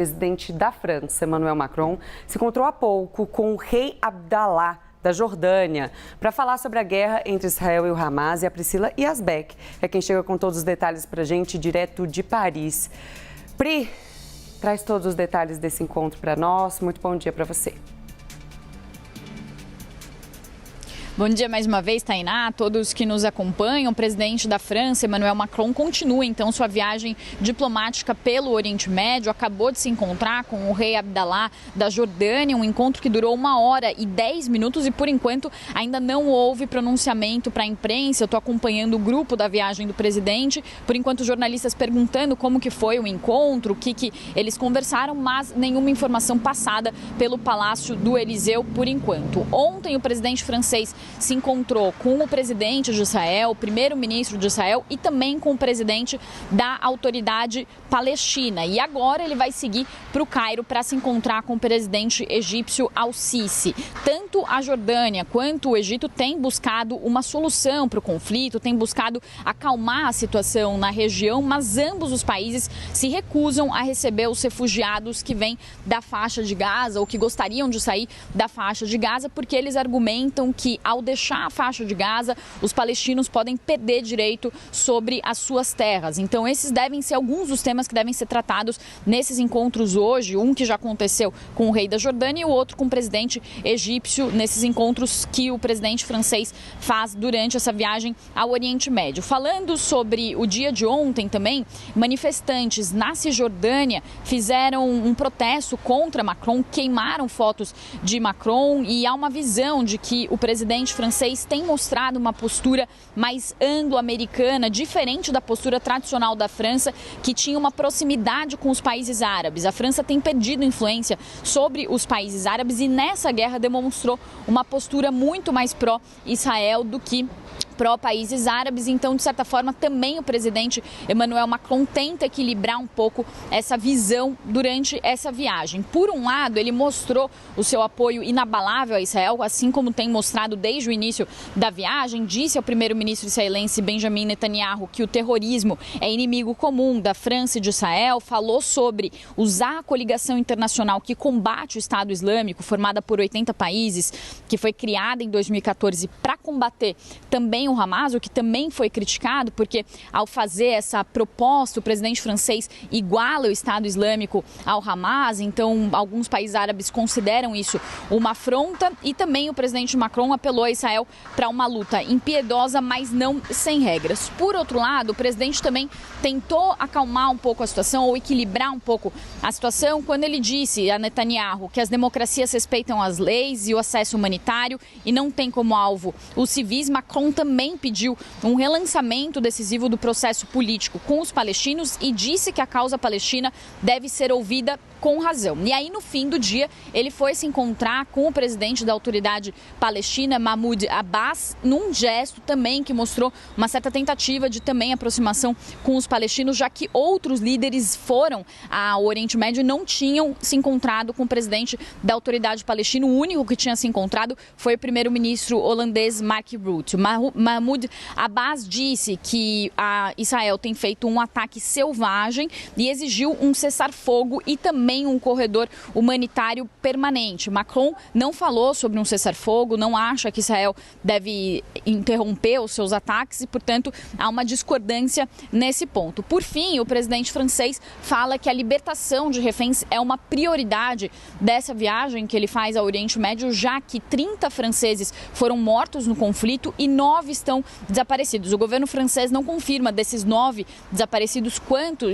O presidente da França, Emmanuel Macron, se encontrou há pouco com o rei Abdallah da Jordânia para falar sobre a guerra entre Israel e o Hamas. E a Priscila Yazbek é quem chega com todos os detalhes para a gente, direto de Paris. Pri, traz todos os detalhes desse encontro para nós. Muito bom dia para você. Bom dia mais uma vez, Tainá, a todos que nos acompanham. O presidente da França, Emmanuel Macron, continua então sua viagem diplomática pelo Oriente Médio. Acabou de se encontrar com o rei Abdallah da Jordânia, um encontro que durou 1h10 e por enquanto ainda não houve pronunciamento para a imprensa. Eu estou acompanhando o grupo da viagem do presidente. Por enquanto, jornalistas perguntando como que foi o encontro, o que eles conversaram, mas nenhuma informação passada pelo Palácio do Eliseu por enquanto. Ontem o presidente francês se encontrou com o presidente de Israel, o primeiro-ministro de Israel e também com o presidente da autoridade palestina. E agora ele vai seguir para o Cairo para se encontrar com o presidente egípcio Al-Sisi. Tanto a Jordânia quanto o Egito têm buscado uma solução para o conflito, têm buscado acalmar a situação na região, mas ambos os países se recusam a receber os refugiados que vêm da faixa de Gaza ou que gostariam de sair da faixa de Gaza, porque eles argumentam que ao deixar a faixa de Gaza, os palestinos podem perder direito sobre as suas terras. Então, esses devem ser alguns dos temas que devem ser tratados nesses encontros hoje. Um que já aconteceu com o rei da Jordânia e o outro com o presidente egípcio, nesses encontros que o presidente francês faz durante essa viagem ao Oriente Médio. Falando sobre o dia de ontem também, manifestantes na Cisjordânia fizeram um protesto contra Macron, queimaram fotos de Macron e há uma visão de que o presidente francês tem mostrado uma postura mais anglo-americana, diferente da postura tradicional da França, que tinha uma proximidade com os países árabes. A França tem perdido influência sobre os países árabes e nessa guerra demonstrou uma postura muito mais pró-Israel do que pró-países árabes. Então, de certa forma, também o presidente Emmanuel Macron tenta equilibrar um pouco essa visão durante essa viagem. Por um lado, ele mostrou o seu apoio inabalável a Israel, assim como tem mostrado desde o início da viagem. Disse ao primeiro-ministro israelense Benjamin Netanyahu que o terrorismo é inimigo comum da França e de Israel. Falou sobre usar a coligação internacional que combate o Estado Islâmico, formada por 80 países, que foi criada em 2014 para combater também o Hamas, o que também foi criticado, porque ao fazer essa proposta, o presidente francês iguala o Estado Islâmico ao Hamas. Então, alguns países árabes consideram isso uma afronta e também o presidente Macron apelou a Israel para uma luta impiedosa, mas não sem regras. Por outro lado, o presidente também tentou acalmar um pouco a situação ou equilibrar um pouco a situação quando ele disse a Netanyahu que as democracias respeitam as leis e o acesso humanitário e não tem como alvo os civis. Macron também pediu um relançamento decisivo do processo político com os palestinos e disse que a causa palestina deve ser ouvida com razão. E aí, no fim do dia, ele foi se encontrar com o presidente da autoridade palestina, Mahmoud Abbas, num gesto também que mostrou uma certa tentativa de também aproximação com os palestinos, já que outros líderes foram ao Oriente Médio e não tinham se encontrado com o presidente da autoridade palestina. O único que tinha se encontrado foi o primeiro-ministro holandês Mark Rutte. Mahmoud Abbas disse que Israel tem feito um ataque selvagem e exigiu um cessar-fogo e também um corredor humanitário permanente. Macron não falou sobre um cessar-fogo, não acha que Israel deve interromper os seus ataques e, portanto, há uma discordância nesse ponto. Por fim, o presidente francês fala que a libertação de reféns é uma prioridade dessa viagem que ele faz ao Oriente Médio, já que 30 franceses foram mortos no conflito e 9 estão desaparecidos. O governo francês não confirma desses 9 desaparecidos quantos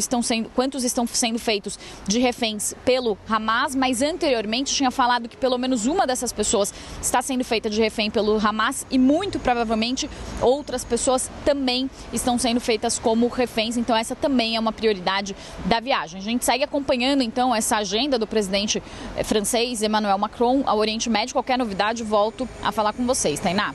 estão sendo feitos de reféns pelo Hamas, mas anteriormente tinha falado que pelo menos uma dessas pessoas está sendo feita de refém pelo Hamas e muito provavelmente outras pessoas também estão sendo feitas como reféns. Então essa também é uma prioridade da viagem. A gente segue acompanhando então essa agenda do presidente francês Emmanuel Macron ao Oriente Médio. Qualquer novidade, volto a falar com vocês, Tainá.